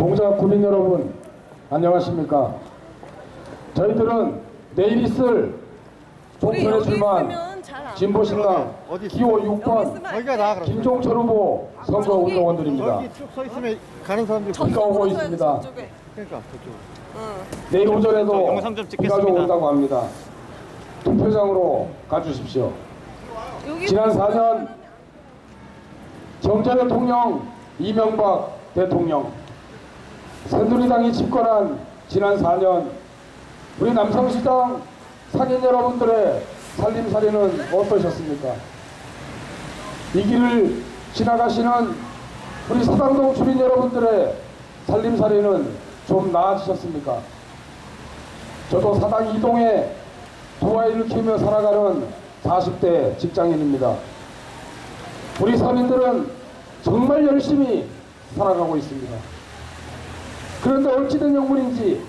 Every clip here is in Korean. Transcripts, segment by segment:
동작 구민 여러분, 안녕하십니까? 저희들은 내일 있을 총선에 출마한 진보신당 기호 6번 김종철 후보 선거 운동원들입니다. 여기 쭉 서 있으면 가는 사람들이 비가 오고 있습니다. 그러니까 저쪽. 내일 오전에도 영상 좀 비가 좀 찍겠습니다. 온다고 합니다. 투표장으로 가주십시오. 지난 4년 경제대통령 이명박 대통령, 새누리당이 집권한 지난 4년 우리 남성시장 상인 여러분들의 살림살이는 어떠셨습니까? 이 길을 지나가시는 우리 사당동 주민 여러분들의 살림살이는 좀 나아지셨습니까? 저도 사당 이동에 두 아이를 키우며 살아가는 40대 직장인입니다. 우리 서민들은 정말 열심히 살아가고 있습니다. 그런데 어찌된 영문인지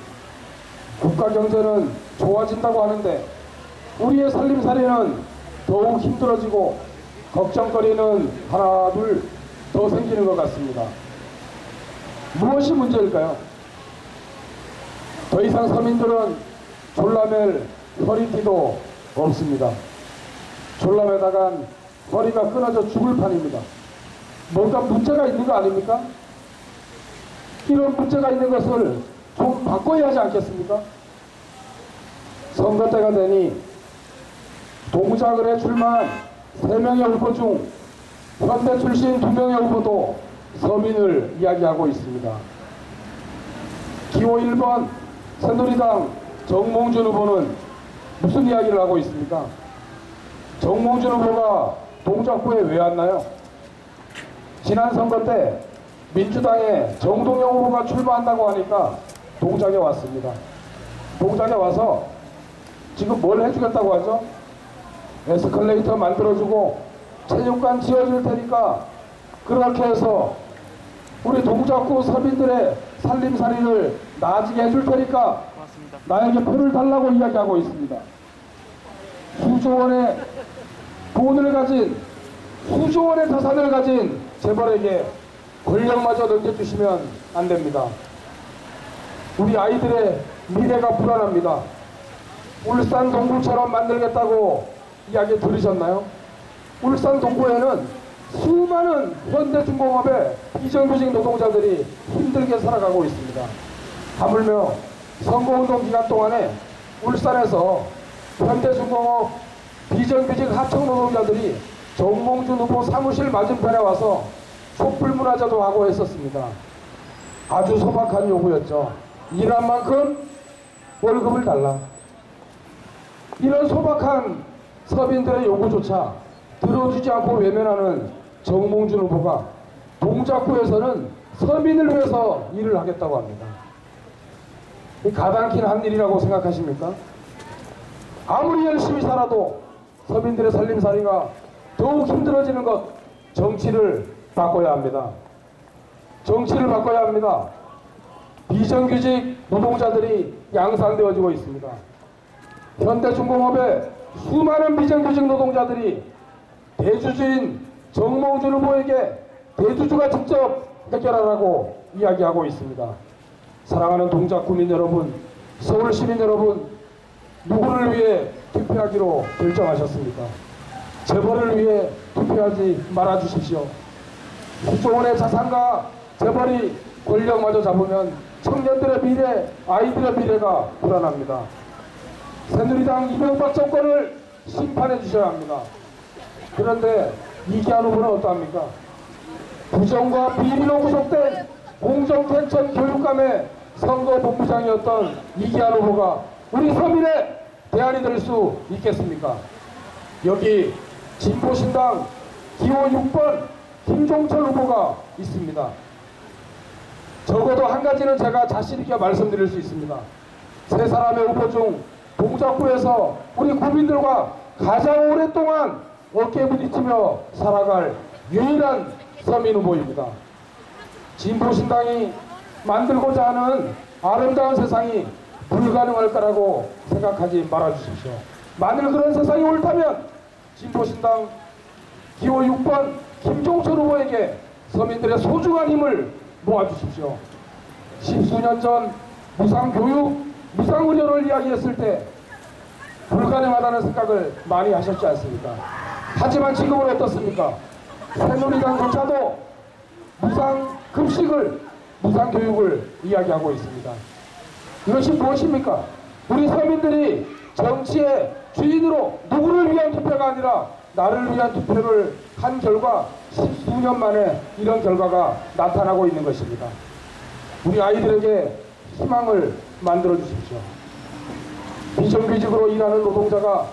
국가 경제는 좋아진다고 하는데 우리의 살림살이는 더욱 힘들어지고 걱정거리는 하나 둘 더 생기는 것 같습니다. 무엇이 문제일까요? 더 이상 서민들은 졸라맬 허리띠도 없습니다. 졸라매다간 허리가 끊어져 죽을 판입니다. 뭔가 문제가 있는 거 아닙니까? 이런 문제가 있는 것을 좀 바꿔야 하지 않겠습니까? 선거 때가 되니 동작을 해 출마한 3명의 후보 중 현대 출신 2명의 후보도 서민을 이야기하고 있습니다. 기호 1번 새누리당 정몽준 후보는 무슨 이야기를 하고 있습니까? 정몽준 후보가 동작구에 왜 왔나요? 지난 선거 때 민주당의 정동영 후보가 출마한다고 하니까 동작에 왔습니다. 동작에 와서 지금 뭘 해주겠다고 하죠? 에스컬레이터 만들어주고 체육관 지어줄 테니까 그렇게 해서 우리 동작구 서민들의 살림살이를 나아지게 해줄 테니까 고맙습니다. 나에게 표를 달라고 이야기하고 있습니다. 수조 원의 돈을 가진, 수조 원의 자산을 가진 재벌에게 권력마저 넘겨주시면 안 됩니다. 우리 아이들의 미래가 불안합니다. 울산 동구처럼 만들겠다고 이야기 들으셨나요? 울산 동구에는 수많은 현대중공업의 비정규직 노동자들이 힘들게 살아가고 있습니다. 하물며 선거운동 기간 동안에 울산에서 현대중공업 비정규직 하청 노동자들이 정몽준 후보 사무실 맞은편에 와서 촛불문화제도 하고 했었습니다. 아주 소박한 요구였죠. 일한 만큼 월급을 달라. 이런 소박한 서민들의 요구조차 들어주지 않고 외면하는 정몽준 후보가 동작구에서는 서민을 위해서 일을 하겠다고 합니다. 이 가당키는 한 일이라고 생각하십니까? 아무리 열심히 살아도 서민들의 살림살이가 더욱 힘들어지는 것, 정치를 바꿔야 합니다. 정치를 바꿔야 합니다. 비정규직 노동자들이 양산되어지고 있습니다. 현대중공업의 수많은 비정규직 노동자들이 대주주인 정몽준 후보에게 대주주가 직접 해결하라고 이야기하고 있습니다. 사랑하는 동작구민 여러분, 서울시민 여러분, 누구를 위해 투표하기로 결정하셨습니까? 재벌을 위해 투표하지 말아주십시오. 수조 원의 자산과 재벌이 권력마저 잡으면 청년들의 미래, 아이들의 미래가 불안합니다. 새누리당 이명박 정권을 심판해 주셔야 합니다. 그런데 이기한 후보는 어떠합니까? 부정과 비리로 구속된 공정탱천 교육감의 선거본부장이었던 이기한 후보가 우리 서민의 대안이 될 수 있겠습니까? 여기 진보신당 기호 6번 김종철 후보가 있습니다. 적어도 한 가지는 제가 자신있게 말씀드릴 수 있습니다. 세 사람의 후보 중 동작구에서 우리 국민들과 가장 오랫동안 어깨 부딪히며 살아갈 유일한 서민 후보입니다. 진보신당이 만들고자 하는 아름다운 세상이 불가능할 거라고 생각하지 말아주십시오. 만일 그런 세상이 옳다면 진보신당 기호 6번 김종철 후보에게 서민들의 소중한 힘을 모아주십시오. 십수년 전 무상교육, 무상의료를 이야기했을 때 불가능하다는 생각을 많이 하셨지 않습니까? 하지만 지금은 어떻습니까? 새누리당조차도 무상급식을, 무상교육을 이야기하고 있습니다. 이것이 무엇입니까? 우리 서민들이 정치의 주인으로 누구를 위한 투표가 아니라 나를 위한 투표를 한 결과 십수년 만에 이런 결과가 나타나고 있는 것입니다. 우리 아이들에게 희망을 만들어 주십시오. 비정규직으로 일하는 노동자가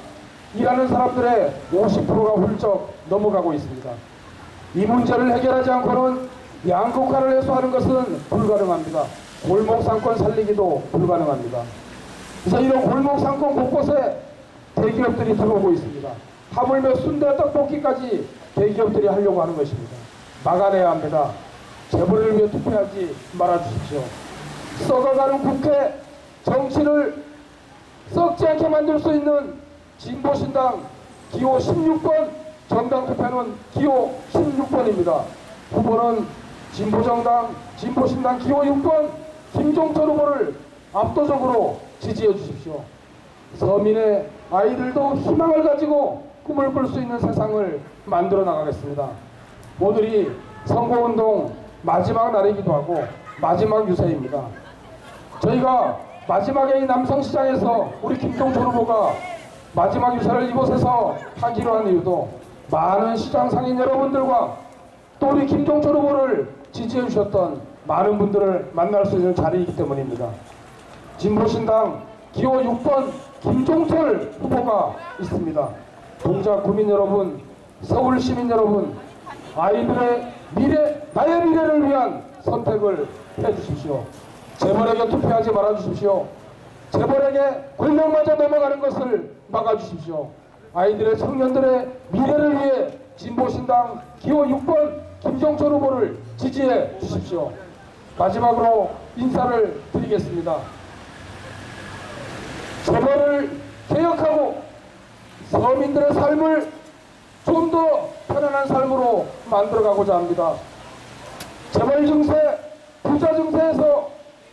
일하는 사람들의 50%가 훌쩍 넘어가고 있습니다. 이 문제를 해결하지 않고는 양극화를 해소하는 것은 불가능합니다. 골목 상권 살리기도 불가능합니다. 그래서 이런 골목 상권 곳곳에 대기업들이 들어오고 있습니다. 하물며 순대 떡볶이까지 대기업들이 하려고 하는 것입니다. 막아내야 합니다. 재벌을 위해 투표하지 말아주십시오. 썩어가는 국회 정치를 썩지 않게 만들 수 있는 진보신당 기호 16번, 정당 투표는 기호 16번입니다. 후보는 진보정당, 진보신당 기호 6번 김종철 후보를 압도적으로 지지해 주십시오. 서민의 아이들도 희망을 가지고 꿈을 꿀 수 있는 세상을 만들어 나가겠습니다. 오늘이 선거운동 마지막 날이기도 하고 마지막 유세입니다. 저희가 마지막에 이 남성시장에서 우리 김종철 후보가 마지막 유세를 이곳에서 하기로 한 이유도 많은 시장 상인 여러분들과 또 우리 김종철 후보를 지지해 주셨던 많은 분들을 만날 수 있는 자리이기 때문입니다. 진보신당 기호 6번 김종철 후보가 있습니다. 동작 구민 여러분, 서울 시민 여러분, 아이들의 미래, 나의 미래를 위한 선택을 해주십시오. 재벌에게 투표하지 말아주십시오. 재벌에게 권력마저 넘어가는 것을 막아주십시오. 아이들의 청년들의 미래를 위해 진보신당 기호 6번 김종철 후보를 지지해 주십시오. 마지막으로 인사를 드리겠습니다. 재벌을 개혁하고 서민들의 삶을 좀 더 편안한 삶으로 만들어가고자 합니다. 재벌 증세, 부자 증세에서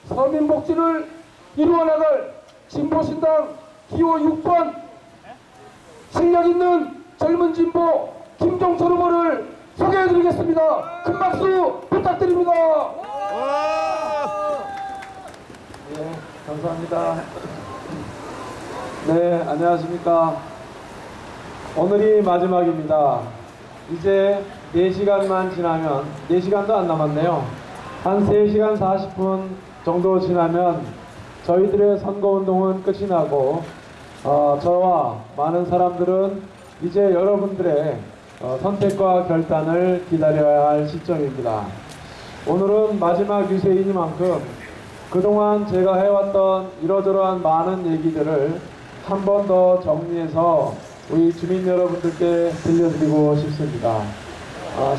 서민 복지를 이루어 나갈 진보신당 기호 6번 실력 있는 젊은 진보 김종철 후보를 소개해드리겠습니다. 큰 박수 부탁드립니다. 네, 감사합니다. 네, 안녕하십니까. 오늘이 마지막입니다. 이제 4시간만 지나면, 4시간도 안 남았네요. 한 3시간 40분 정도 지나면 저희들의 선거운동은 끝이 나고 저와 많은 사람들은 이제 여러분들의 선택과 결단을 기다려야 할 시점입니다. 오늘은 마지막 유세이니만큼 그동안 제가 해왔던 이러저러한 많은 얘기들을 한 번 더 정리해서 우리 주민 여러분들께 들려드리고 싶습니다.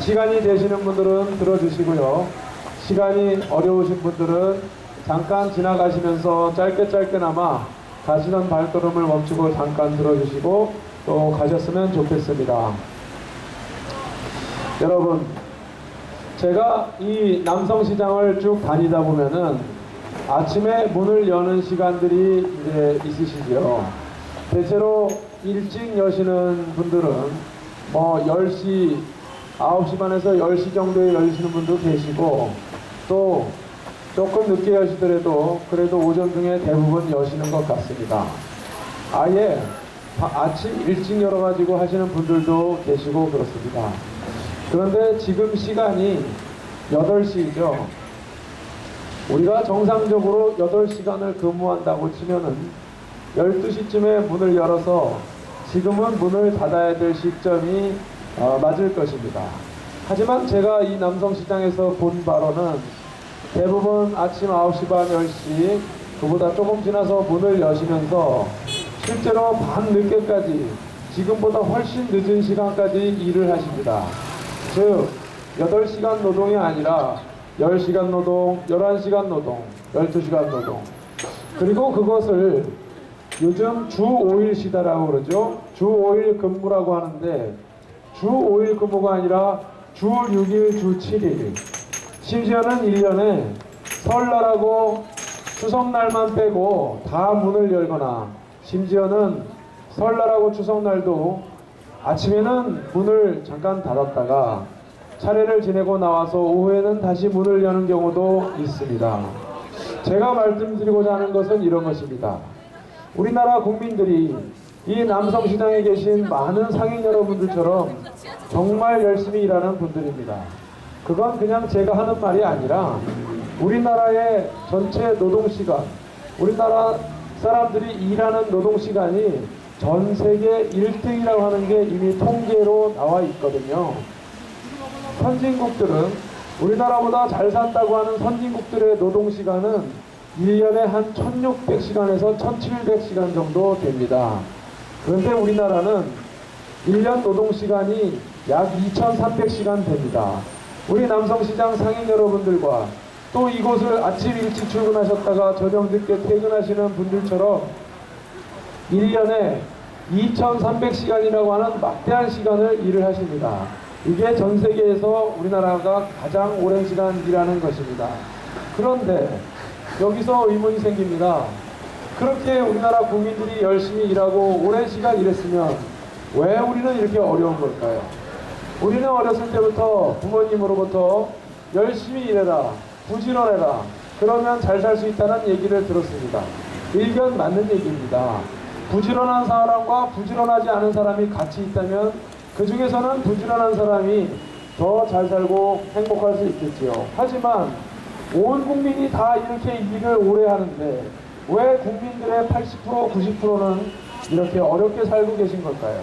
시간이 되시는 분들은 들어주시고요. 시간이 어려우신 분들은 잠깐 지나가시면서 짧게나마 가시던 발걸음을 멈추고 잠깐 들어주시고 또 가셨으면 좋겠습니다. 여러분, 제가 이 남성시장을 쭉 다니다 보면은 아침에 문을 여는 시간들이 이제 있으시죠. 대체로 일찍 여시는 분들은 뭐 10시, 9시 반에서 10시 정도에 여시는 분도 계시고 또 조금 늦게 여시더라도 그래도 오전 중에 대부분 여시는 것 같습니다. 아예 아침 일찍 열어가지고 하시는 분들도 계시고 그렇습니다. 그런데 지금 시간이 8시죠. 우리가 정상적으로 8시간을 근무한다고 치면은 12시쯤에 문을 열어서 지금은 문을 닫아야 될 시점이 맞을 것입니다. 하지만 제가 이 남성시장에서 본 바로는 대부분 아침 9시 반 10시 그보다 조금 지나서 문을 여시면서 실제로 밤 늦게까지 지금보다 훨씬 늦은 시간까지 일을 하십니다. 즉 8시간 노동이 아니라 10시간 노동, 11시간 노동, 12시간 노동, 그리고 그것을 요즘 주 5일 시다라고 그러죠. 주 5일 근무라고 하는데 주 5일 근무가 아니라 주 6일, 주 7일, 심지어는 1년에 설날하고 추석날만 빼고 다 문을 열거나 심지어는 설날하고 추석날도 아침에는 문을 잠깐 닫았다가 차례를 지내고 나와서 오후에는 다시 문을 여는 경우도 있습니다. 제가 말씀드리고자 하는 것은 이런 것입니다. 우리나라 국민들이 이 남성시장에 계신 많은 상인 여러분들처럼 정말 열심히 일하는 분들입니다. 그건 그냥 제가 하는 말이 아니라 우리나라의 전체 노동시간, 우리나라 사람들이 일하는 노동시간이 전 세계 1등이라고 하는 게 이미 통계로 나와 있거든요. 선진국들은 우리나라보다 잘 산다고 하는 선진국들의 노동시간은 1년에 한 1600시간에서 1700시간 정도 됩니다. 그런데 우리나라는 1년 노동시간이 약 2300시간 됩니다. 우리 남성시장 상인 여러분들과 또 이곳을 아침 일찍 출근하셨다가 저녁 늦게 퇴근하시는 분들처럼 1년에 2300시간이라고 하는 막대한 시간을 일을 하십니다. 이게 전 세계에서 우리나라가 가장 오랜 시간 일하는 것입니다. 그런데 여기서 의문이 생깁니다. 그렇게 우리나라 국민들이 열심히 일하고 오랜 시간 일했으면 왜 우리는 이렇게 어려운 걸까요? 우리는 어렸을 때부터 부모님으로부터 열심히 일해라, 부지런해라, 그러면 잘 살 수 있다는 얘기를 들었습니다. 일견 맞는 얘기입니다. 부지런한 사람과 부지런하지 않은 사람이 같이 있다면 그 중에서는 부지런한 사람이 더 잘 살고 행복할 수 있겠지요. 하지만 온 국민이 다 이렇게 일을 오래 하는데 왜 국민들의 80%, 90%는 이렇게 어렵게 살고 계신 걸까요?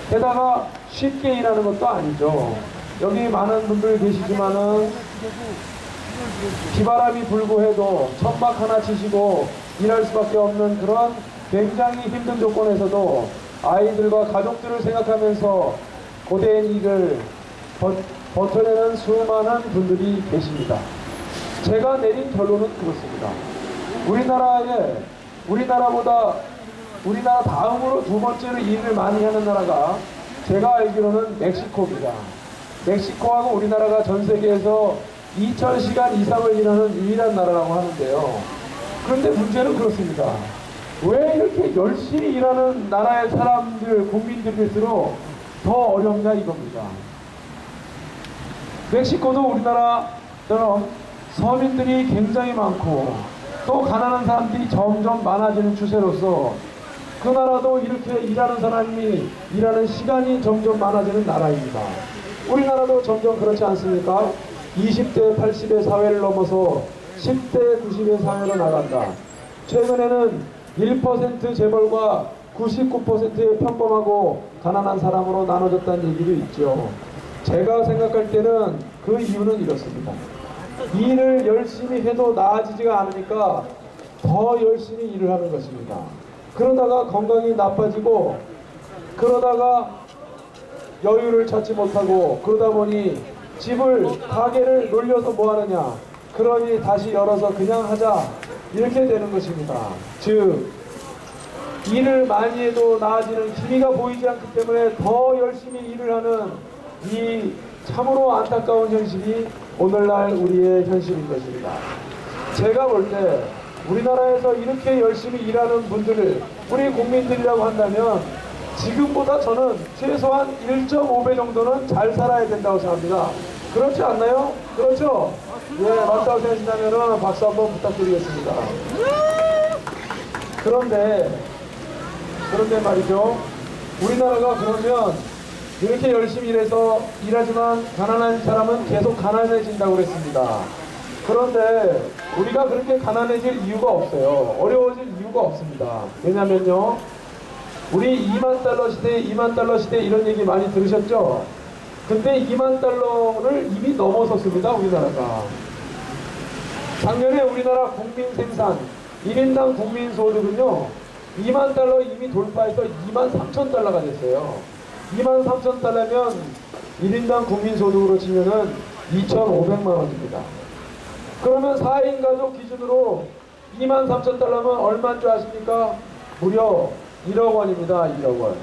게다가 쉽게 일하는 것도 아니죠. 여기 많은 분들 계시지만은 비바람이 불고 해도 천막 하나 치시고 일할 수밖에 없는 그런 굉장히 힘든 조건에서도 아이들과 가족들을 생각하면서 고된 일을 버텨내는 수많은 분들이 계십니다. 제가 내린 결론은 그렇습니다. 우리나라 다음으로 두 번째로 일을 많이 하는 나라가 제가 알기로는 멕시코입니다. 멕시코하고 우리나라가 전 세계에서 2000시간 이상을 일하는 유일한 나라라고 하는데요. 그런데 문제는 그렇습니다. 왜 이렇게 열심히 일하는 나라의 사람들, 국민들일수록 더 어렵냐 이겁니다. 멕시코도 우리나라처럼 서민들이 굉장히 많고 또 가난한 사람들이 점점 많아지는 추세로서 그 나라도 이렇게 일하는 사람이 일하는 시간이 점점 많아지는 나라입니다. 우리나라도 점점 그렇지 않습니까? 20대 80의 사회를 넘어서 10대 90의 사회로 나간다. 최근에는 1% 재벌과 99%의 평범하고 가난한 사람으로 나눠졌다는 얘기도 있죠. 제가 생각할 때는 그 이유는 이렇습니다. 일을 열심히 해도 나아지지가 않으니까 더 열심히 일을 하는 것입니다. 그러다가 건강이 나빠지고 그러다가 여유를 찾지 못하고 그러다 보니 가게를 놀려서 뭐 하느냐, 그러니 다시 열어서 그냥 하자, 이렇게 되는 것입니다. 즉 일을 많이 해도 나아지는 기미가 보이지 않기 때문에 더 열심히 일을 하는 이 참으로 안타까운 현실이 오늘날 우리의 현실인 것입니다. 제가 볼 때 우리나라에서 이렇게 열심히 일하는 분들을 우리 국민들이라고 한다면 지금보다 저는 최소한 1.5배 정도는 잘 살아야 된다고 생각합니다. 그렇지 않나요? 그렇죠? 예, 맞다고 생각하시다면 박수 한번 부탁드리겠습니다. 그런데 말이죠. 우리나라가 그러면 이렇게 열심히 일하지만 가난한 사람은 계속 가난해진다고 그랬습니다. 그런데 우리가 그렇게 가난해질 이유가 없어요. 어려워질 이유가 없습니다. 왜냐면요, 우리 2만 달러 시대, 2만 달러 시대 이런 얘기 많이 들으셨죠? 근데 2만 달러를 이미 넘어섰습니다, 우리나라가. 작년에 우리나라 국민 생산 1인당 국민 소득은요 2만 달러 이미 돌파해서 2만 3천 달러가 됐어요. 2만 3천 달러면 1인당 국민 소득으로 치면은 2,500만 원입니다. 그러면 4인 가족 기준으로 2만 3천 달러면 얼마인 줄 아십니까? 무려 1억 원입니다. 1억 원.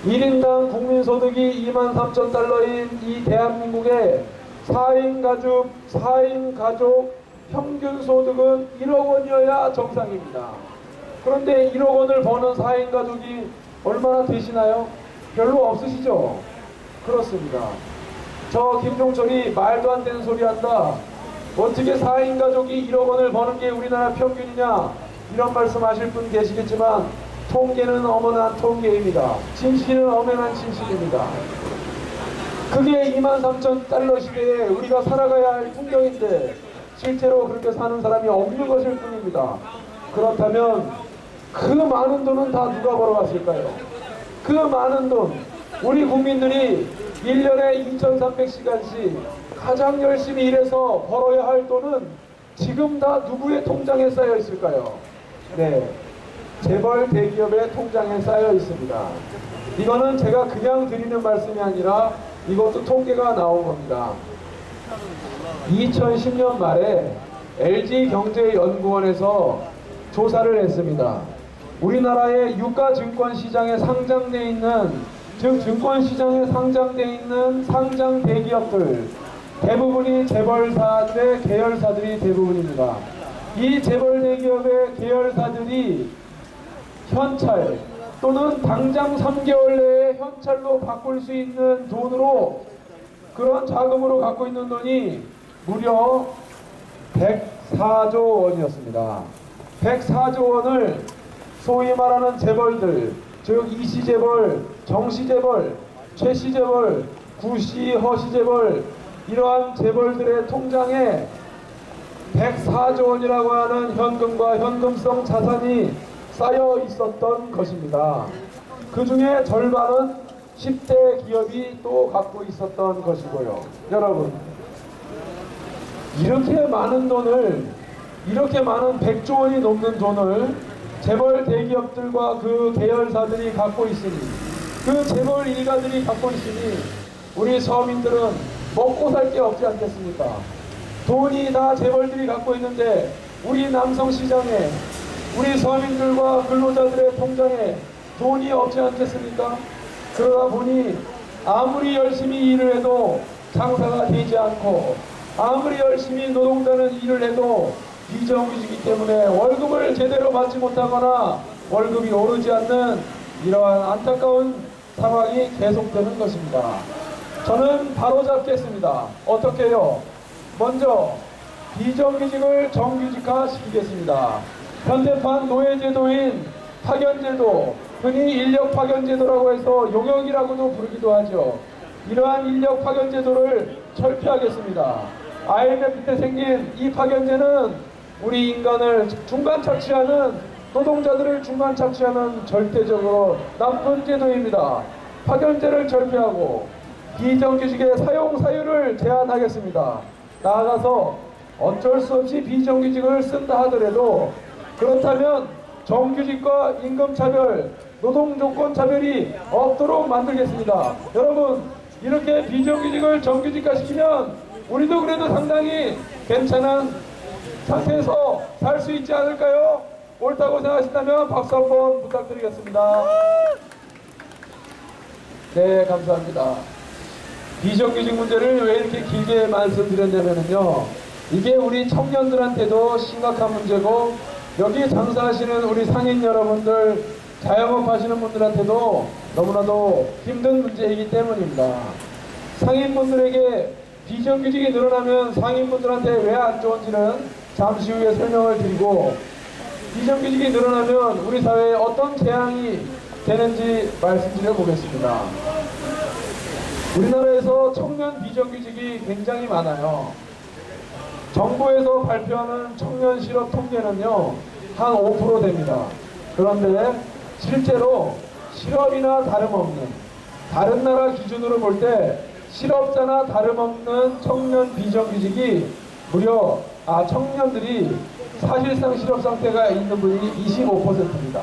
1인당 국민 소득이 2만 3천 달러인 이 대한민국에 4인 가족 평균 소득은 1억 원이어야 정상입니다. 그런데 1억 원을 버는 4인 가족이 얼마나 되시나요? 별로 없으시죠? 그렇습니다. 저 김종철이 말도 안 되는 소리 한다. 어떻게 4인 가족이 1억 원을 버는 게 우리나라 평균이냐? 이런 말씀 하실 분 계시겠지만 통계는 엄연한 통계입니다. 진실은 엄연한 진실입니다. 그게 23,000달러 시대에 우리가 살아가야 할 풍경인데 실제로 그렇게 사는 사람이 없는 것일 뿐입니다. 그렇다면 그 많은 돈은 다 누가 벌어갔을까요? 그 많은 돈, 우리 국민들이 1년에 2,300시간씩 가장 열심히 일해서 벌어야 할 돈은 지금 다 누구의 통장에 쌓여 있을까요? 네, 재벌 대기업의 통장에 쌓여 있습니다. 이거는 제가 그냥 드리는 말씀이 아니라 이것도 통계가 나온 겁니다. 2010년 말에 LG경제연구원에서 조사를 했습니다. 우리나라의 유가증권시장에 상장되어 있는, 즉 증권시장에 상장되어 있는 상장 대기업들 대부분이 재벌사들의 계열사들이 대부분입니다. 이 재벌 대기업의 계열사들이 현찰 또는 당장 3개월 내에 현찰로 바꿀 수 있는 돈으로, 그런 자금으로 갖고 있는 돈이 무려 104조 원이었습니다. 104조 원을 소위 말하는 재벌들, 즉 이시재벌, 정시재벌, 최시재벌, 구시, 허시재벌, 이러한 재벌들의 통장에 104조 원이라고 하는 현금과 현금성 자산이 쌓여 있었던 것입니다. 그 중에 절반은 10대 기업이 또 갖고 있었던 것이고요. 여러분, 이렇게 많은 돈을, 이렇게 많은 100조 원이 넘는 돈을 재벌 대기업들과 그 계열사들이 갖고 있으니, 그 재벌 일가들이 갖고 있으니 우리 서민들은 먹고 살 게 없지 않겠습니까? 돈이 다 재벌들이 갖고 있는데 우리 남성시장에, 우리 서민들과 근로자들의 통장에 돈이 없지 않겠습니까? 그러다 보니 아무리 열심히 일을 해도 장사가 되지 않고, 아무리 열심히 노동자는 일을 해도 비정규직이기 때문에 월급을 제대로 받지 못하거나 월급이 오르지 않는 이러한 안타까운 상황이 계속되는 것입니다. 저는 바로잡겠습니다. 어떻게 해요? 먼저 비정규직을 정규직화 시키겠습니다. 현대판 노예제도인 파견제도, 흔히 인력 파견제도라고 해서 용역이라고도 부르기도 하죠. 이러한 인력 파견제도를 철폐하겠습니다. IMF 때 생긴 이 파견제는 우리 인간을 중간 착취하는, 노동자들을 중간 착취하는 절대적으로 나쁜 제도입니다. 파견제를 철폐하고 비정규직의 사용 사유를 제한하겠습니다. 나아가서 어쩔 수 없이 비정규직을 쓴다 하더라도 그렇다면 정규직과 임금차별, 노동조건 차별이 없도록 만들겠습니다. 여러분, 이렇게 비정규직을 정규직화 시키면 우리도 그래도 상당히 괜찮은 상태에서 살 수 있지 않을까요? 옳다고 생각하신다면 박수 한번 부탁드리겠습니다. 네, 감사합니다. 비정규직 문제를 왜 이렇게 길게 말씀드렸냐면요, 이게 우리 청년들한테도 심각한 문제고, 여기 장사하시는 우리 상인 여러분들, 자영업 하시는 분들한테도 너무나도 힘든 문제이기 때문입니다. 상인분들에게 비정규직이 늘어나면 상인분들한테 왜 안 좋은지는 잠시 후에 설명을 드리고, 비정규직이 늘어나면 우리 사회에 어떤 재앙이 되는지 말씀드려 보겠습니다. 우리나라에서 청년 비정규직이 굉장히 많아요. 정부에서 발표하는 청년 실업 통계는요, 한 5% 됩니다. 그런데 실제로 실업이나 다름없는, 다른 나라 기준으로 볼 때 실업자나 다름없는 청년 비정규직이 무려, 청년들이 사실상 실업 상태가 있는 분이 25%입니다.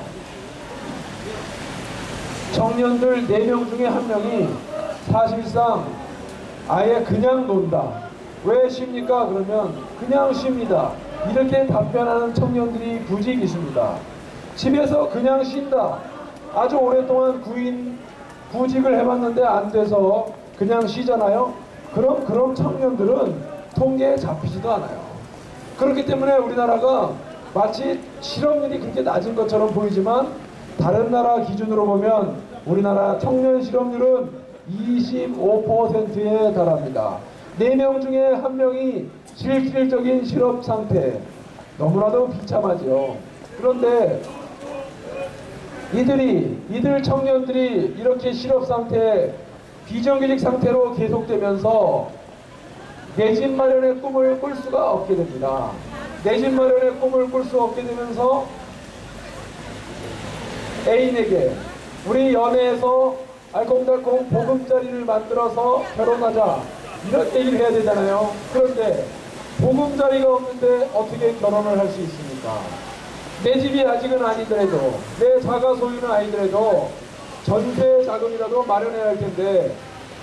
청년들 4명 중에 1명이 사실상 아예 그냥 논다. 왜 쉽니까? 그러면 그냥 쉽니다. 이렇게 답변하는 청년들이 부직 있습니다. 집에서 그냥 쉰다. 아주 오랫동안 구직을 해봤는데 안 돼서 그냥 쉬잖아요. 그런 청년들은 통계에 잡히지도 않아요. 그렇기 때문에 우리나라가 마치 실업률이 그렇게 낮은 것처럼 보이지만 다른 나라 기준으로 보면 우리나라 청년 실업률은 25%에 달합니다. 4명 중에 1명이 실질적인 실업 상태. 너무나도 비참하죠. 그런데 이들 청년들이 이렇게 실업 상태, 비정규직 상태로 계속되면서 내 집 마련의 꿈을 꿀 수가 없게 됩니다. 내 집 마련의 꿈을 꿀 수 없게 되면서 애인에게 우리 연애에서 알콩달콩 보금자리를 만들어서 결혼하자 이런 얘기를 해야 되잖아요. 그런데 보금자리가 없는데 어떻게 결혼을 할 수 있습니까? 내 집이 아직은 아니더라도 내 자가 소유는 아니더라도 전세 자금이라도 마련해야 할 텐데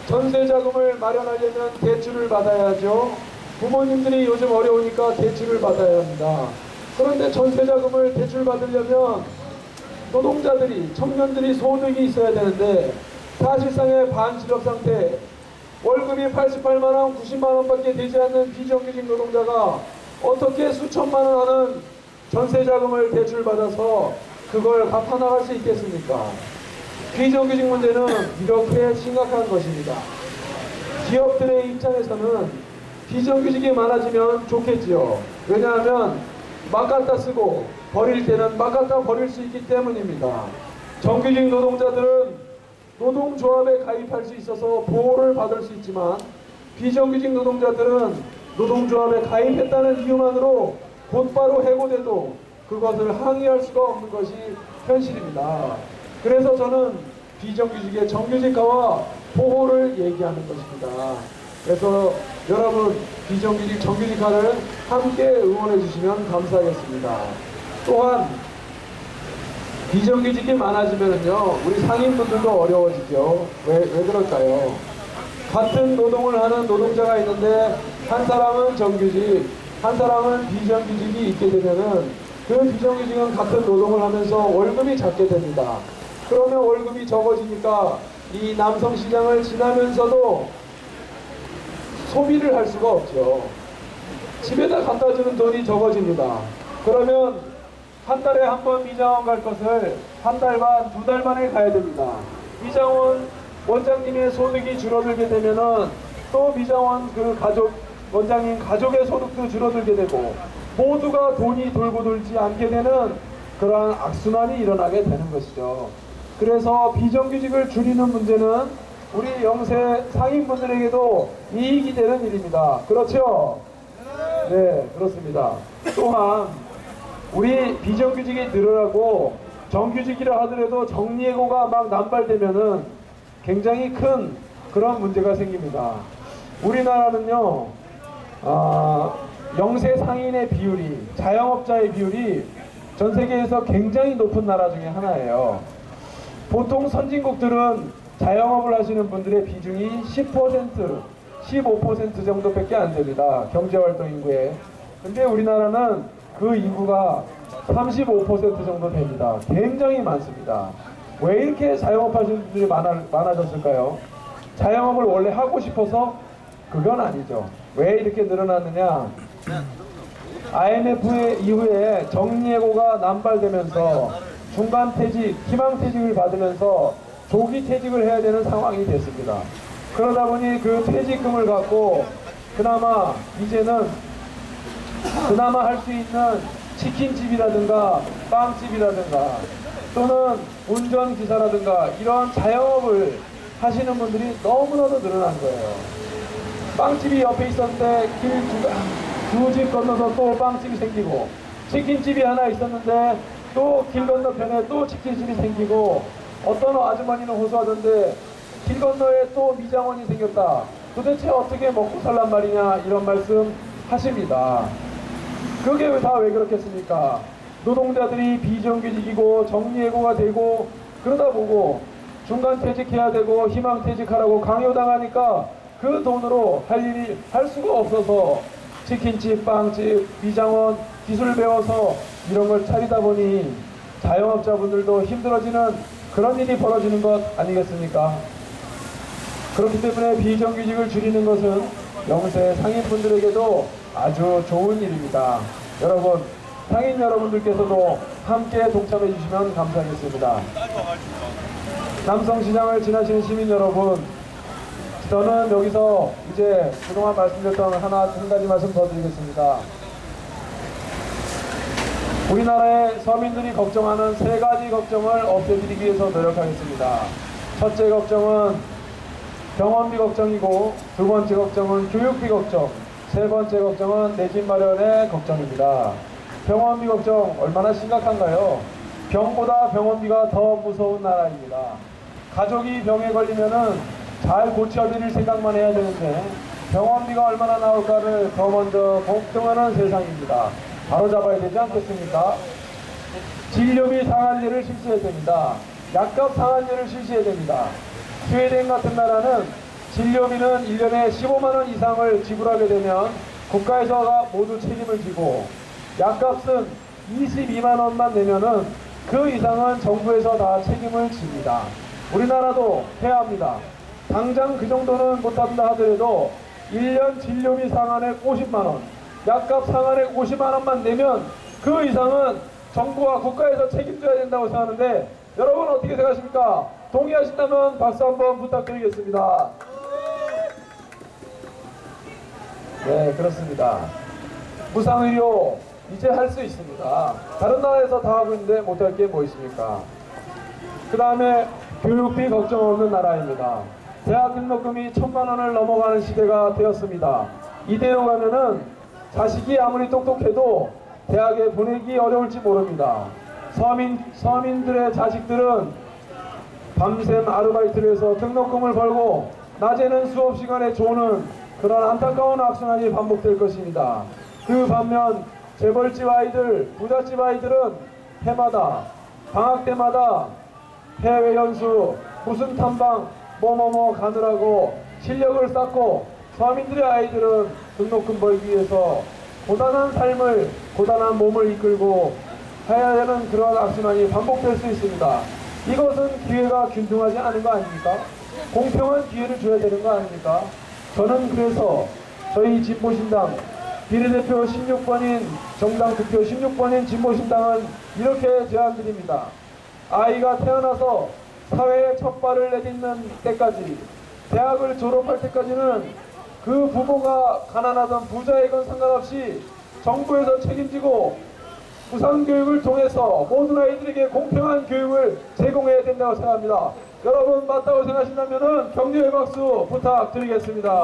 전세 자금을 마련하려면 대출을 받아야죠. 부모님들이 요즘 어려우니까 대출을 받아야 합니다. 그런데 전세 자금을 대출 받으려면 노동자들이, 청년들이 소득이 있어야 되는데 사실상의 반실업 상태, 월급이 88만원, 90만원 밖에 되지 않는 비정규직 노동자가 어떻게 수천만원 하는 전세 자금을 대출받아서 그걸 갚아나갈 수 있겠습니까? 비정규직 문제는 이렇게 심각한 것입니다. 기업들의 입장에서는 비정규직이 많아지면 좋겠지요. 왜냐하면 막 갖다 쓰고 버릴 때는 막 갖다 버릴 수 있기 때문입니다. 정규직 노동자들은 노동조합에 가입할 수 있어서 보호를 받을 수 있지만 비정규직 노동자들은 노동조합에 가입했다는 이유만으로 곧바로 해고돼도 그것을 항의할 수가 없는 것이 현실입니다. 그래서 저는 비정규직의 정규직화와 보호를 얘기하는 것입니다. 그래서 여러분 비정규직 정규직화를 함께 응원해 주시면 감사하겠습니다. 또한 비정규직이 많아지면요 우리 상인분들도 어려워지죠. 왜 그럴까요? 같은 노동을 하는 노동자가 있는데 한 사람은 정규직, 한 사람은 비정규직이 있게 되면은 그 비정규직은 같은 노동을 하면서 월급이 작게 됩니다. 그러면 월급이 적어지니까 이 남성 시장을 지나면서도 소비를 할 수가 없죠. 집에다 갖다 주는 돈이 적어집니다. 그러면 한 달에 한 번 미장원 갈 것을 한 달 반, 2달 만에 가야 됩니다. 미장원 원장님의 소득이 줄어들게 되면은 또 미장원 그 가족, 원장님 가족의 소득도 줄어들게 되고 모두가 돈이 돌고 돌지 않게 되는 그러한 악순환이 일어나게 되는 것이죠. 그래서 비정규직을 줄이는 문제는 우리 영세 상인분들에게도 이익이 되는 일입니다. 그렇죠? 네, 그렇습니다. 또한 우리 비정규직이 늘어나고 정규직이라 하더라도 정리해고가 막 남발되면은 굉장히 큰 그런 문제가 생깁니다. 우리나라는요, 영세 상인의 비율이, 자영업자의 비율이 전 세계에서 굉장히 높은 나라 중에 하나예요. 보통 선진국들은 자영업을 하시는 분들의 비중이 10%, 15% 정도밖에 안 됩니다. 경제활동 인구에. 근데 우리나라는 그 인구가 35% 정도 됩니다. 굉장히 많습니다. 왜 이렇게 자영업 하시는 분들이 많아졌을까요? 자영업을 원래 하고 싶어서? 그건 아니죠. 왜 이렇게 늘어났느냐? IMF 이후에 정리해고가 남발되면서 중간퇴직, 희망퇴직을 받으면서 조기퇴직을 해야 되는 상황이 됐습니다. 그러다 보니 그 퇴직금을 갖고 그나마 이제는 할 수 있는 치킨집이라든가 빵집이라든가 또는 운전기사라든가 이런 자영업을 하시는 분들이 너무나도 늘어난 거예요. 빵집이 옆에 있었는데 두 집 건너서 또 빵집이 생기고 치킨집이 하나 있었는데 또 길 건너편에 또 치킨집이 생기고 어떤 아주머니는 호소하던데 길 건너에 또 미장원이 생겼다. 도대체 어떻게 먹고 살란 말이냐 이런 말씀 하십니다. 그게 다 왜 그렇겠습니까? 노동자들이 비정규직이고 정리해고가 되고 그러다 보고 중간 퇴직해야 되고 희망 퇴직하라고 강요당하니까 그 돈으로 할 수가 없어서 치킨집, 빵집, 미장원, 기술 배워서 이런 걸 차리다 보니 자영업자분들도 힘들어지는 그런 일이 벌어지는 것 아니겠습니까? 그렇기 때문에 비정규직을 줄이는 것은 영세 상인분들에게도 아주 좋은 일입니다. 여러분, 상인 여러분들께서도 함께 동참해 주시면 감사하겠습니다. 남성시장을 지나시는 시민 여러분, 저는 여기서 이제 그동안 말씀드렸던 한 가지 말씀 더 드리겠습니다. 우리나라의 서민들이 걱정하는 세 가지 걱정을 없애드리기 위해서 노력하겠습니다. 첫째 걱정은 병원비 걱정이고, 두 번째 걱정은 교육비 걱정, 세 번째 걱정은 내 집 마련의 걱정입니다. 병원비 걱정 얼마나 심각한가요? 병보다 병원비가 더 무서운 나라입니다. 가족이 병에 걸리면은 잘 고쳐드릴 생각만 해야 되는데 병원비가 얼마나 나올까를 더 먼저 걱정하는 세상입니다. 바로 잡아야 되지 않겠습니까? 진료비 상한제를 실시해야 됩니다. 약값 상한제를 실시해야 됩니다. 스웨덴 같은 나라는 진료비는 1년에 15만원 이상을 지불하게 되면 국가에서가 모두 책임을 지고, 약값은 22만원만 내면은 그 이상은 정부에서 다 책임을 집니다. 우리나라도 해야 합니다. 당장 그 정도는 못한다 하더라도 1년 진료비 상한액 50만원, 약값 상한액 50만원만 내면 그 이상은 정부와 국가에서 책임져야 된다고 생각하는데, 여러분 어떻게 생각하십니까? 동의하신다면 박수 한번 부탁드리겠습니다. 네, 그렇습니다. 무상의료 이제 할 수 있습니다. 다른 나라에서 다 하고 있는데 못할 게 뭐 있습니까? 그 다음에 교육비 걱정 없는 나라입니다. 대학 등록금이 1,000만원을 넘어가는 시대가 되었습니다. 이대로 가면은 자식이 아무리 똑똑해도 대학에 보내기 어려울지 모릅니다. 서민들의 자식들은 밤샘 아르바이트를 해서 등록금을 벌고 낮에는 수업 시간에 조는 그런 안타까운 악순환이 반복될 것입니다. 그 반면 재벌집 아이들, 부잣집 아이들은 해마다, 방학 때마다 해외 연수, 무슨 탐방, 뭐뭐뭐 가느라고 실력을 쌓고, 서민들의 아이들은 등록금 벌기 위해서 고단한 삶을, 고단한 몸을 이끌고 해야 되는 그런 악순환이 반복될 수 있습니다. 이것은 기회가 균등하지 않은 거 아닙니까? 공평한 기회를 줘야 되는 거 아닙니까? 저는 그래서 저희 진보신당 비례대표 16번인, 정당 투표 16번인 진보신당은 이렇게 제안드립니다. 아이가 태어나서 사회에 첫 발을 내딛는 때까지, 대학을 졸업할 때까지는 그 부모가 가난하던 부자이건 상관없이 정부에서 책임지고 무상교육을 통해서 모든 아이들에게 공평한 교육을 제공해야 된다고 생각합니다. 여러분 맞다고 생각하신다면 격려의 박수 부탁드리겠습니다.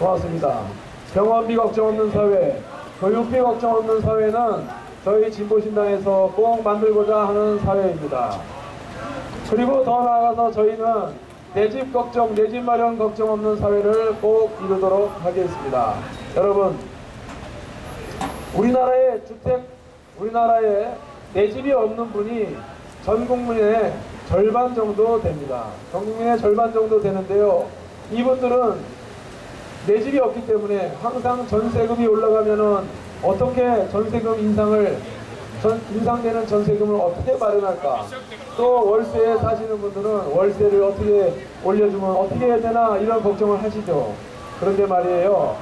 고맙습니다. 병원비 걱정 없는 사회, 교육비 걱정 없는 사회는 저희 진보신당에서 꼭 만들고자 하는 사회입니다. 그리고 더 나아가서 저희는 내 집 걱정, 내 집 마련 걱정 없는 사회를 꼭 이루도록 하겠습니다. 여러분, 우리나라에 내 집이 없는 분이 전 국민의 절반 정도 됩니다. 전 국민의 절반 정도 되는데요. 이분들은 내 집이 없기 때문에 항상 전세금이 올라가면은 어떻게 전세금 인상되는 전세금을 어떻게 마련할까? 또 월세에 사시는 분들은 월세를 어떻게 올려주면 어떻게 해야 되나 이런 걱정을 하시죠. 그런데 말이에요.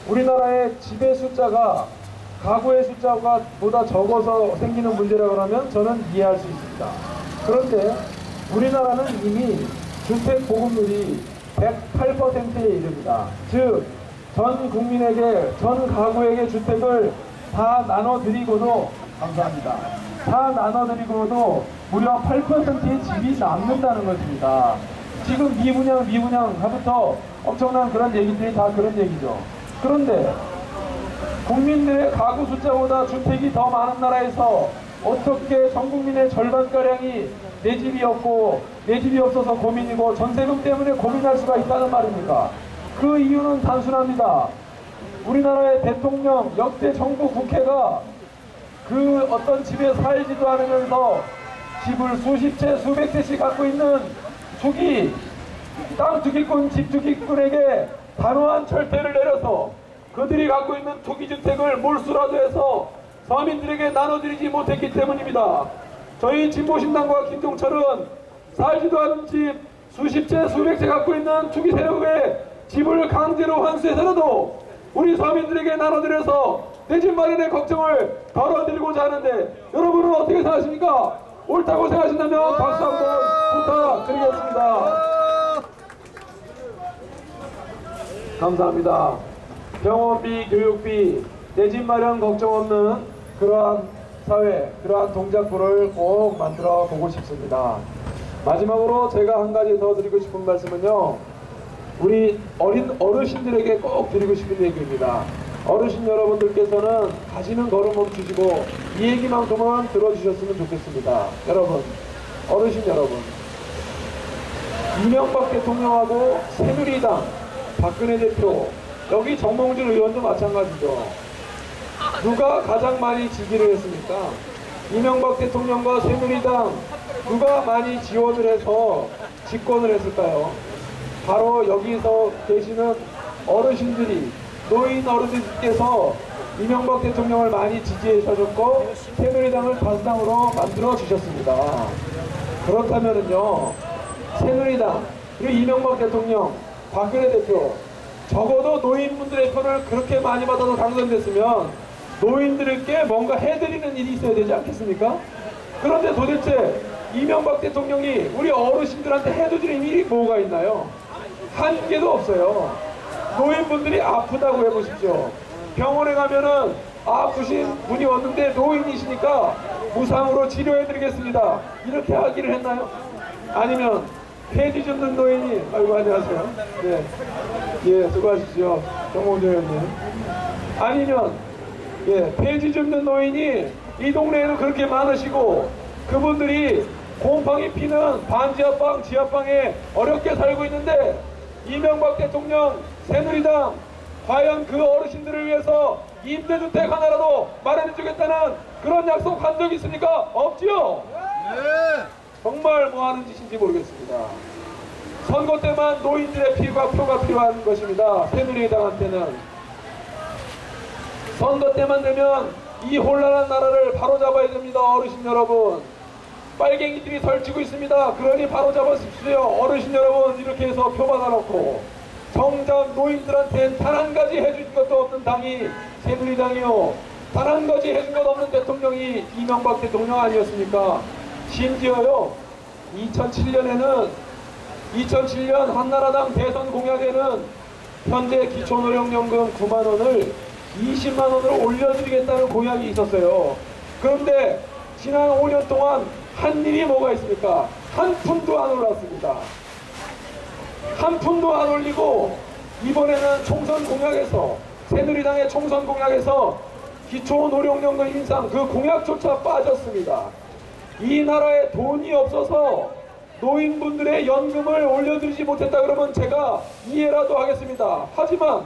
우리나라의 집의 숫자가 가구의 숫자가 보다 적어서 생기는 문제라고 하면 저는 이해할 수 있습니다. 그런데 우리나라는 이미 주택 보급률이 108%에 이릅니다. 즉, 전 국민에게, 전 가구에게 주택을 다 나눠드리고도, 감사합니다. 다 나눠드리고도 무려 8%의 집이 남는다는 것입니다. 지금 미분양부터 엄청난 그런 얘기들이 다 그런 얘기죠. 그런데 국민들의 가구 숫자보다 주택이 더 많은 나라에서 어떻게 전 국민의 절반가량이 내 집이 없고 내 집이 없어서 고민이고 전세금 때문에 고민할 수가 있다는 말입니까? 그 이유는 단순합니다. 우리나라의 대통령, 역대 정부 국회가 그 어떤 집에 살지도 않으면서 집을 수십 채, 수백 채씩 갖고 있는 땅 투기꾼, 집 투기꾼에게 단호한 절대를 내려서 그들이 갖고 있는 투기주택을 몰수라도 해서 서민들에게 나눠드리지 못했기 때문입니다. 저희 진보신당과 김종철은 살지도 않은 집 수십 채 수백 채 갖고 있는 투기 세력의 집을 강제로 환수해서라도 우리 서민들에게 나눠드려서 내 집 마련의 걱정을 덜어드리고자 하는데 여러분은 어떻게 생각하십니까? 옳다고 생각하신다면 박수 한번 부탁드리겠습니다. 감사합니다. 병원비, 교육비, 내 집 마련 걱정 없는 그러한 사회, 그러한 동작구를 꼭 만들어 보고 싶습니다. 마지막으로 제가 한 가지 더 드리고 싶은 말씀은요, 우리 어르신들에게 꼭 드리고 싶은 얘기입니다. 어르신 여러분들께서는 가시는 걸음 멈추시고 이 얘기만큼은 들어주셨으면 좋겠습니다. 여러분, 어르신 여러분, 이명박 대통령하고 새누리당 박근혜 대표, 여기 정몽준 의원도 마찬가지죠. 누가 가장 많이 지지를 했습니까? 이명박 대통령과 새누리당 누가 많이 지원을 해서 집권을 했을까요? 바로 여기서 계시는 어르신들이, 노인 어르신께서 이명박 대통령을 많이 지지해 주셨고 새누리당을 다수당으로 만들어 주셨습니다. 그렇다면은요, 새누리당 그리고 이명박 대통령, 박근혜 대표, 적어도 노인분들의 표를 그렇게 많이 받아서 당선됐으면 노인들에게 뭔가 해드리는 일이 있어야 되지 않겠습니까? 그런데 도대체 이명박 대통령이 우리 어르신들한테 해드리는 일이 뭐가 있나요? 한 개도 없어요. 노인분들이 아프다고 해보십시오. 병원에 가면은 아프신 분이 왔는데 노인이시니까 무상으로 치료해드리겠습니다, 이렇게 하기를 했나요? 아니면 폐지 줍는 노인이, 아이고 안녕하세요. 네, 예, 수고하십시오, 정몽준 의원님. 아니면 폐지 줍는 노인이 이 동네에는 그렇게 많으시고 그분들이 곰팡이 피는 반지하방, 지하방에 어렵게 살고 있는데 이명박 대통령, 새누리당 과연 그 어르신들을 위해서 임대주택 하나라도 마련해주겠다는 그런 약속 한 적 있습니까? 없지요? 네. 정말 뭐 하는 짓인지 모르겠습니다. 선거 때만 노인들의 피가 표가 필요한 것입니다. 새누리당한테는 선거 때만 되면 이 혼란한 나라를 바로잡아야 됩니다. 어르신 여러분, 빨갱이들이 설치고 있습니다. 그러니 바로잡아주십시오. 어르신 여러분, 이렇게 해서 표 받아놓고 정작 노인들한테 단 한 가지 해준 것도 없는 당이 새누리당이요, 단 한 가지 해준 것 없는 대통령이 이명박 대통령 아니었습니까? 심지어요, 2007년 한나라당 대선 공약에는 현재 기초노령연금 9만 원을 20만 원으로 올려드리겠다는 공약이 있었어요. 그런데 지난 5년 동안 한 일이 뭐가 있습니까? 한 푼도 안 올랐습니다. 한 푼도 안 올리고 이번에는 총선 공약에서, 새누리당의 총선 공약에서 기초노령연금 인상 그 공약조차 빠졌습니다. 이 나라에 돈이 없어서 노인분들의 연금을 올려드리지 못했다 그러면 제가 이해라도 하겠습니다. 하지만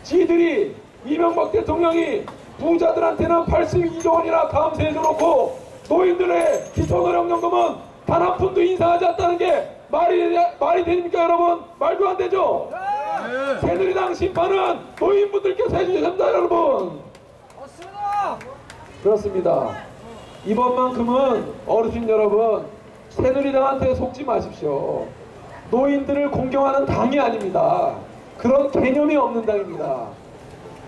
지들이, 이명박 대통령이 부자들한테는 82조 원이나 감세해줘놓고 노인들의 기초노령연금은 단 한 푼도 인상하지 않다는 게 말이 됩니까 여러분? 말도 안 되죠? 네. 새누리당 심판은 노인분들께서 해주셨습니다 여러분. 맞습니다. 그렇습니다. 이번만큼은 어르신 여러분, 새누리당한테 속지 마십시오. 노인들을 공경하는 당이 아닙니다. 그런 개념이 없는 당입니다.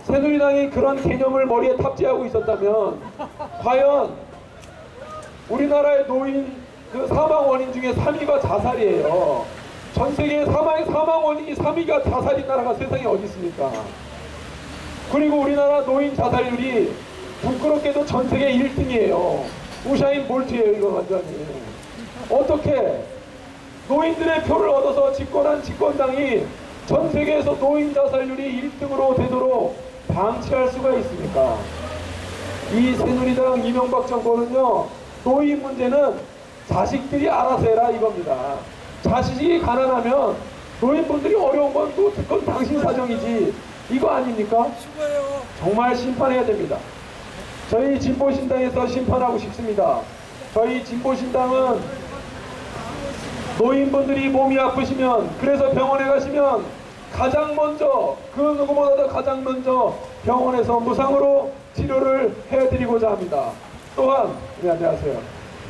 새누리당이 그런 개념을 머리에 탑재하고 있었다면 과연 우리나라의 노인 그 사망 원인 중에 3위가 자살이에요. 전 세계 사망 원인이 3위가 자살인 나라가 세상에 어디 있습니까? 그리고 우리나라 노인 자살률이 부끄럽게도 전 세계 1등이에요. 우샤인 볼트예요, 이거 완전히. 어떻게 노인들의 표를 얻어서 집권한 집권당이 전 세계에서 노인 자살률이 1등으로 되도록 방치할 수가 있습니까? 이 새누리당 이명박 정권은요, 노인 문제는 자식들이 알아서 해라 이겁니다. 자식이 가난하면 노인분들이 어려운 건 또 그건 당신 사정이지, 이거 아닙니까? 정말 심판해야 됩니다. 저희 진보신당에서 심판하고 싶습니다. 저희 진보신당은 노인분들이 몸이 아프시면, 그래서 병원에 가시면 가장 먼저, 그 누구보다도 가장 먼저 병원에서 무상으로 치료를 해드리고자 합니다. 또한, 네, 안녕하세요.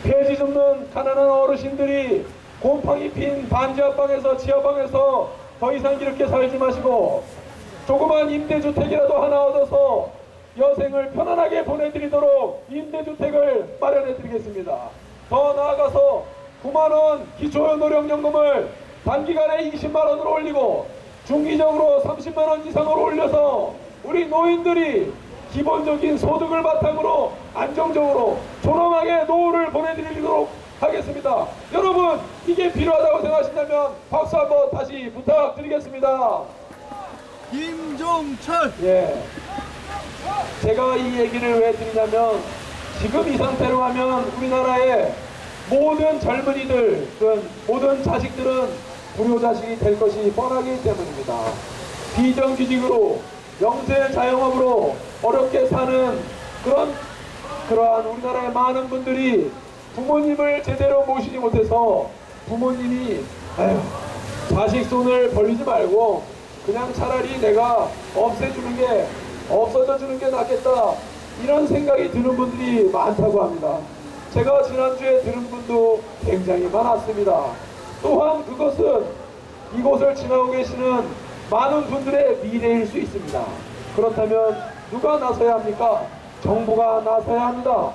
폐지 줍는 가난한 어르신들이 곰팡이 핀 반지하방에서 지하방에서 더 이상 이렇게 살지 마시고 조그만 임대주택이라도 하나 얻어서 여생을 편안하게 보내드리도록 임대주택을 마련해드리겠습니다. 더 나아가서 9만원 기초노령연금을 단기간에 20만원으로 올리고 중기적으로 30만원 이상으로 올려서 우리 노인들이 기본적인 소득을 바탕으로 안정적으로 존엄하게 노후를 보내드리도록 하겠습니다. 여러분, 이게 필요하다고 생각하신다면 박수 한번 다시 부탁드리겠습니다. 김종철. 예. 제가 이 얘기를 왜 드리냐면 지금 이 상태로 하면 우리나라의 모든 젊은이들, 모든 자식들은 불효자식이 될 것이 뻔하기 때문입니다. 비정규직으로 영세 자영업으로 어렵게 사는 그러한 우리나라의 많은 분들이 부모님을 제대로 모시지 못해서 부모님이 자식 손을 벌리지 말고 그냥 차라리 내가 없어져 주는 게 낫겠다, 이런 생각이 드는 분들이 많다고 합니다. 제가 지난주에 들은 분도 굉장히 많았습니다. 또한 그것은 이곳을 지나고 계시는 많은 분들의 미래일 수 있습니다. 그렇다면 누가 나서야 합니까? 정부가 나서야 합니다.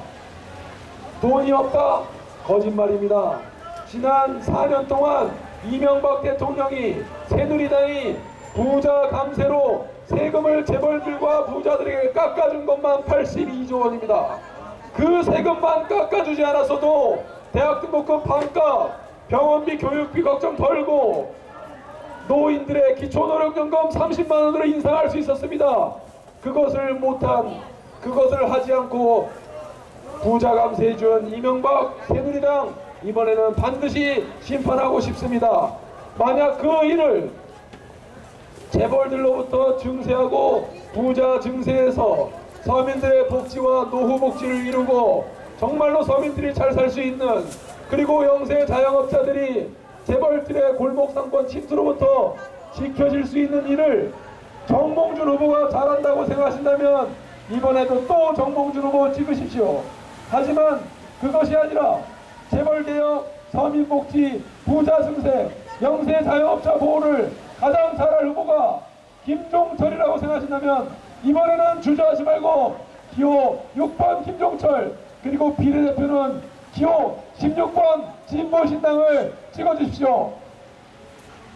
돈이 없다? 거짓말입니다. 지난 4년 동안 이명박 대통령이 새누리당이 부자 감세로 세금을 재벌들과 부자들에게 깎아준 것만 82조 원입니다. 그 세금만 깎아주지 않았어도 대학 등록금 반값, 병원비, 교육비 걱정 덜고 노인들의 기초노령연금 30만원으로 인상할 수 있었습니다. 그것을 하지 않고 부자 감세해준 이명박 새누리당, 이번에는 반드시 심판하고 싶습니다. 만약 그 일을 재벌들로부터 증세하고 부자 증세해서 서민들의 복지와 노후 복지를 이루고 정말로 서민들이 잘 살 수 있는, 그리고 영세 자영업자들이 재벌들의 골목 상권 침투로부터 지켜질 수 있는 일을 정몽준 후보가 잘한다고 생각하신다면 이번에도 또 정몽준 후보 찍으십시오. 하지만 그것이 아니라 재벌개혁, 서민복지, 부자 증세, 영세 자영업자 보호를 가장 잘할 후보가 김종철이라고 생각하신다면 이번에는 주저하지 말고 기호 6번 김종철, 그리고 비례대표는 기호 16번 진보신당을 찍어주십시오.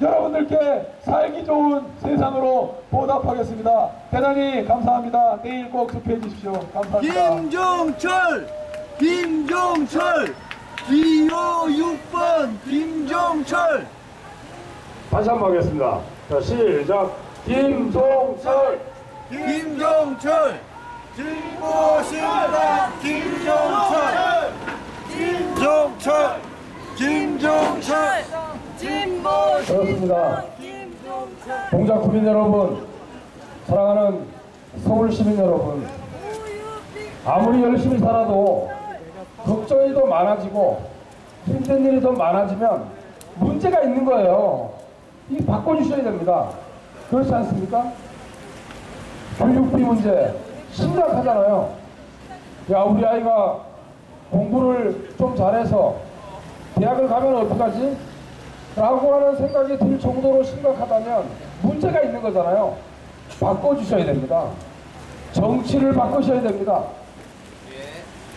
여러분들께 살기 좋은 세상으로 보답하겠습니다. 대단히 감사합니다. 내일 꼭 투표해 주십시오. 감사합니다. 김종철 기호 6번 김종철. 다시 한번 하겠습니다. 자, 시작. 김종철. 진보신당 김종철. 그렇습니다. 동작 구민 여러분, 사랑하는 서울 시민 여러분, 아무리 열심히 살아도 걱정이 더 많아지고 힘든 일이 더 많아지면 문제가 있는 거예요. 이 바꿔주셔야 됩니다. 그렇지 않습니까? 교육비 문제 심각하잖아요. 야, 우리 아이가 공부를 좀 잘해서 대학을 가면 어떡하지? 라고 하는 생각이 들 정도로 심각하다면 문제가 있는 거잖아요. 바꿔주셔야 됩니다. 정치를 바꾸셔야 됩니다.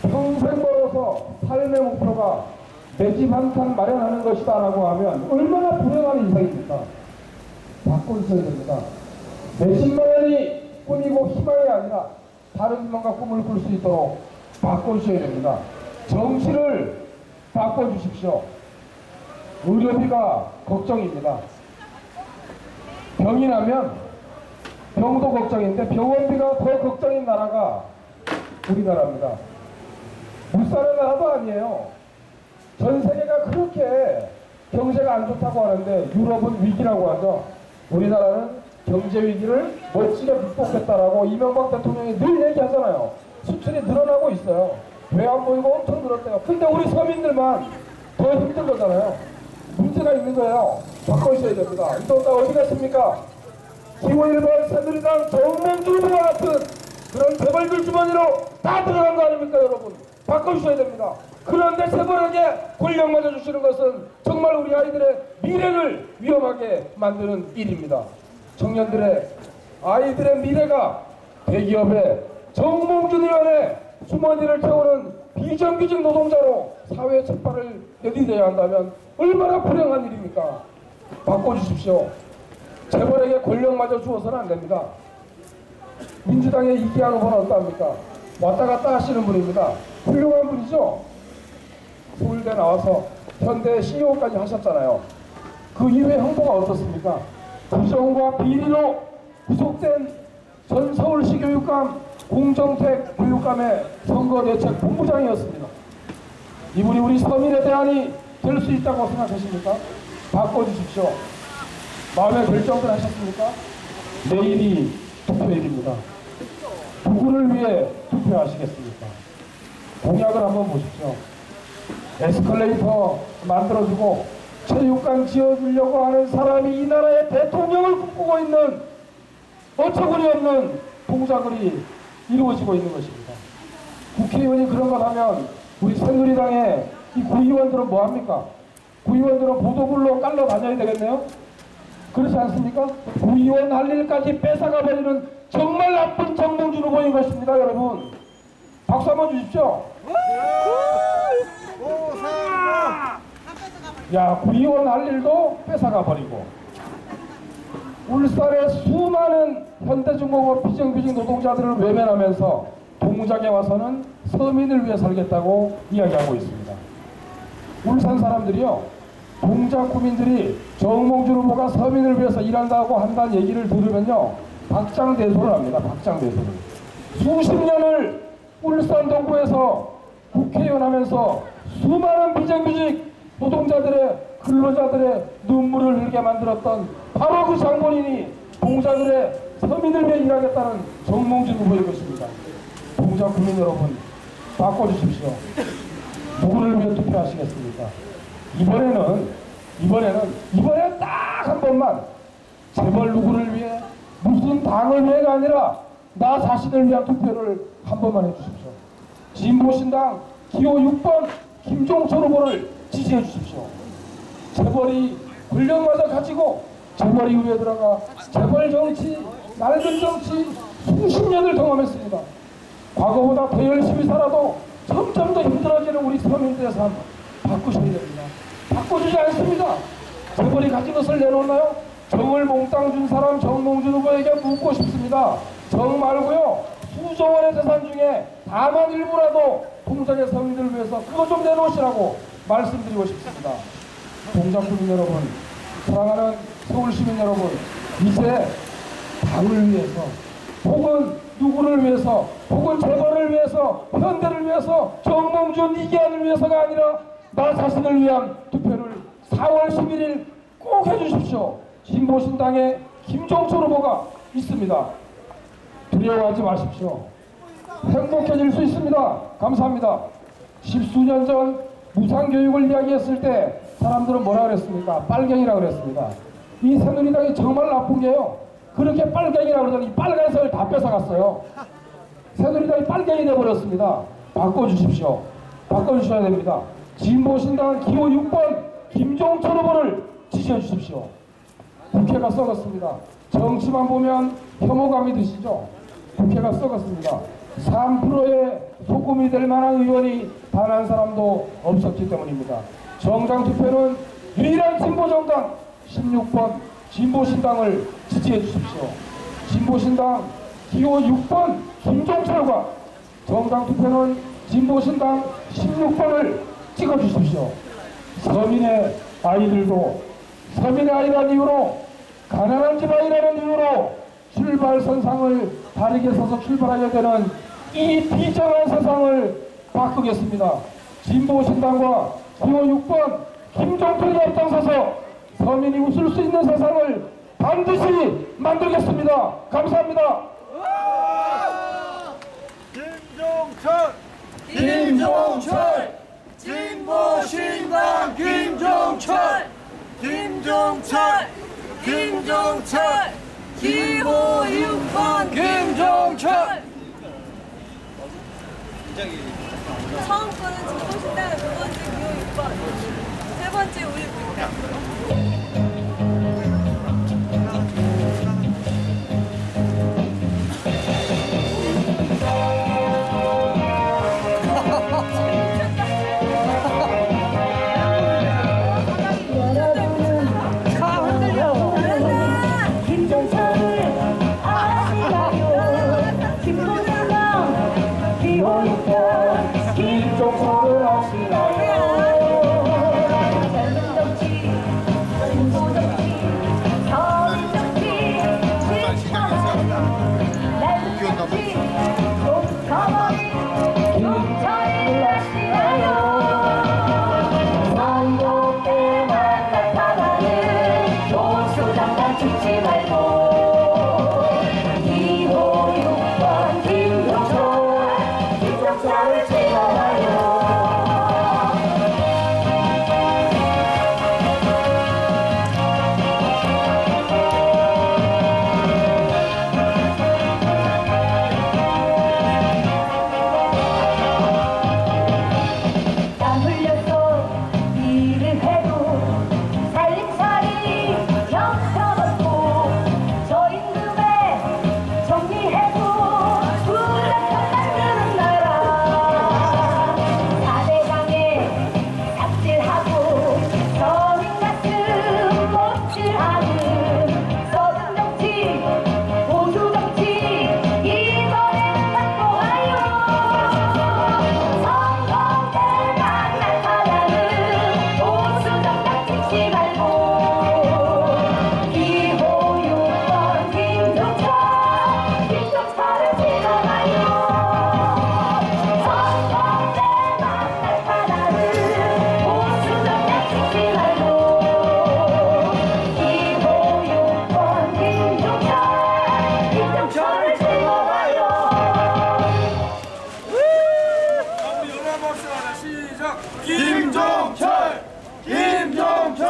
평생 벌어서 삶의 목표가 내 집 한 칸 마련하는 것이다 라고 하면 얼마나 불행한 인생입니까? 바꿔주셔야 됩니다. 몇십만 원이 꿈이고 희망이 아니라 다른 희망과 꿈을 꿀 수 있도록 바꿔주셔야 됩니다. 정치를 바꿔주십시오. 의료비가 걱정입니다. 병이 나면 병도 걱정인데 병원비가 더 걱정인 나라가 우리나라입니다. 못 사는 나라도 아니에요. 전 세계가 그렇게 경제가 안 좋다고 하는데 유럽은 위기라고 하죠. 우리나라는 경제 위기를 멋지게 극복했다라고 이명박 대통령이 늘 얘기하잖아요. 수출이 늘어나고 있어요. 왜 안 보이고 엄청 늘었대요. 근데 우리 서민들만 더 힘든 거잖아요. 문제가 있는 거예요. 바꿔주셔야 됩니다. 이또 어디 갔습니까? 기호 1번 새누리당 정몽준 후보와 같은 그런 재벌들 주머니로 다 들어간 거 아닙니까, 여러분? 바꿔주셔야 됩니다. 그런데 재벌에게 권력 맞아주시는 것은 정말 우리 아이들의 미래를 위험하게 만드는 일입니다. 청년들의 아이들의 미래가 대기업의 정몽준 의원의 주머니를 태우는 비정규직 노동자로 사회 책발을 내디뎌야 한다면 얼마나 불행한 일입니까? 바꿔주십시오. 재벌에게 권력마저 주어서는 안 됩니다. 민주당의 이기한 후보는 어떠합니까? 왔다 갔다 하시는 분입니다. 훌륭한 분이죠? 서울대 나와서 현대 CEO까지 하셨잖아요. 그 이후에 행보가 어떻습니까? 부정과 비리로 구속된 전 서울시 교육감 공정택 교육감의 선거대책 본부장이었습니다. 이분이 우리 서민의 대안이 될 수 있다고 생각하십니까? 바꿔주십시오. 마음의 결정들 하셨습니까? 내일이 투표일입니다. 누구를 위해 투표하시겠습니까? 공약을 한번 보십시오. 에스컬레이터 만들어주고 체육관 지어주려고 하는 사람이 이 나라의 대통령을 꿈꾸고 있는 어처구니 없는 동작을이 이루어지고 있는 것입니다. 국회의원이 그런 것 하면 우리 새누리당의 이 구의원들은 뭐합니까? 구의원들은 보도블로 깔러 다녀야 되겠네요? 그렇지 않습니까? 구의원 할 일까지 뺏어가버리는 정말 나쁜 정몽준 후보인 것입니다, 여러분. 박수 한번 주십시오. 야, 구의원 할 일도 뺏어가버리고 울산의 수많은 현대중공업 비정규직 노동자들을 외면하면서 동작에 와서는 서민을 위해 살겠다고 이야기하고 있습니다. 울산 사람들이요, 동작 구민들이 정몽준 후보가 서민을 위해서 일한다고 한다는 얘기를 들으면요, 박장대소를 합니다. 박장대소를. 수십 년을 울산 동구에서 국회의원 하면서 수많은 비정규직 노동자들의 근로자들의 눈물을 흘리게 만들었던 바로 그 장본인이 동작을 해 서민을 위해 일하겠다는 정몽준 후보일 것입니다. 동작 국민 여러분, 바꿔주십시오. 누구를 위해 투표하시겠습니까? 이번에는 딱 한 번만 재벌 누구를 위해 무슨 당을 위해가 아니라 나 자신을 위한 투표를 한 번만 해주십시오. 진보신당 기호 6번 김종철 후보를 지지해 주십시오. 재벌이 권력마저 가지고 재벌이 위에 들어가 재벌 정치, 낡은 정치 수십 년을 경험했습니다. 과거보다 더 열심히 살아도 점점 더 힘들어지는 우리 서민들의 삶 바꾸셔야 됩니다. 바꿔주지 않습니다. 재벌이 가진 것을 내놓나요? 정을 몽땅 준 사람 정몽준 후보에게 묻고 싶습니다. 정 말고요, 수조 원의 재산 중에 다만 일부라도 동작의 서민들을 위해서 그거 좀 내놓으시라고 말씀드리고 싶습니다. 동작 국민 여러분, 사랑하는 서울시민 여러분, 이제 당을 위해서 혹은 누구를 위해서 혹은 재벌을 위해서 현대를 위해서 정몽준 이기한을 위해서가 아니라 나 자신을 위한 투표를 4월 11일 꼭 해주십시오. 진보신당의 김종철 후보가 있습니다. 두려워하지 마십시오. 행복해질 수 있습니다. 감사합니다. 십수년 전 무상교육을 이야기했을 때 사람들은 뭐라 그랬습니까? 빨갱이라고 그랬습니다. 이 새누리당이 정말 나쁜 게요, 그렇게 빨갱이라고 그러더니 빨간색을 다 뺏어갔어요. 새누리당이 빨갱이 돼버렸습니다. 바꿔주십시오. 바꿔주셔야 됩니다. 진보신당 기호 6번 김종철 후보를 지지해 주십시오. 국회가 썩었습니다. 정치만 보면 혐오감이 드시죠? 국회가 썩었습니다. 3%의 소금이 될 만한 의원이 단 한 사람도 없었기 때문입니다. 정당 투표는 유일한 진보정당 16번 진보신당을 지지해 주십시오. 진보신당 기호 6번 김종철과 정당 투표는 진보신당 16번을 찍어 주십시오. 서민의 아이들도 서민의 아이라는 이유로, 가난한 집 아이라는 이유로 출발선상을 다르게 서서 출발하게 되는 이 비정한 세상을 바꾸겠습니다. 진보신당과 기호 6번 김종철이 앞장서서 서민이 웃을 수 있는 세상을 반드시 만들겠습니다. 감사합니다. 김종철! 진보신당 김종철! 기호 6번 김종철! 처음 거는 진보신당, 두 번째 기호 6번, 세 번째 우유입니다. 김종철을 아시나요? 김종철랑 비호유편 김종철을 아시나요? 젊은 정치, 진보 정치, 서민 정치, 실천하는 낡은 정치, 좀 가만히 경찰을 아시나요? 선거 때만 나타나는 노수장단 죽지 말고 2호 6번 김종철을 찍어봐요. 땀 흘려서 일을 해도 살림살이 형편없고 저 임금에 정리해도 불량편 만드는 나라 4대강에 삽질하고 서민 가슴 못질하는 서든 정치 보수 정치 이번엔 바꿔와요. 선거 때만 나타나는 보수 정당 찍지 말고 2호 6번 김종철을 찍어봐요. 선거 때만 나타나는 보수 정당 찍지 말고 2호 6번 김종철을 찍어봐요. 김종철! 김종철!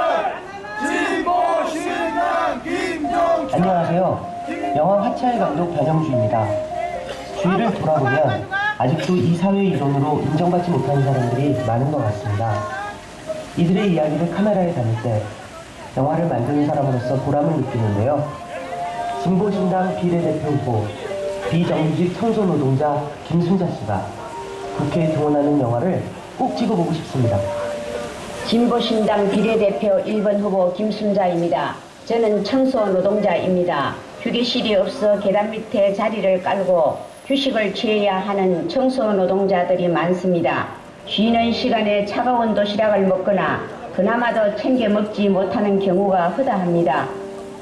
진보신당 김종철! 안녕하세요. 영화 화차의 감독 변영주입니다. 주위를 돌아보면 아직도 이 사회 이론으로 인정받지 못하는 사람들이 많은 것 같습니다. 이들의 이야기를 카메라에 담을 때 영화를 만드는 사람으로서 보람을 느끼는데요. 진보신당 비례대표 후보 비정규직 청소노동자 김순자 씨가 국회에 등원하는 영화를 꼭 찍어보고 싶습니다. 진보신당 비례대표 1번 후보 김순자입니다. 저는 청소 노동자입니다. 휴게실이 없어 계단 밑에 자리를 깔고 휴식을 취해야 하는 청소 노동자들이 많습니다. 쉬는 시간에 차가운 도시락을 먹거나 그나마도 챙겨 먹지 못하는 경우가 허다합니다.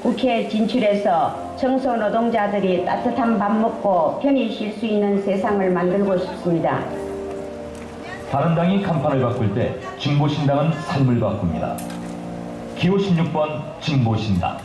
국회에 진출해서 청소 노동자들이 따뜻한 밥 먹고 편히 쉴 수 있는 세상을 만들고 싶습니다. 바른당이 간판을 바꿀 때 진보신당은 삶을 바꿉니다. 기호 16번 진보신당.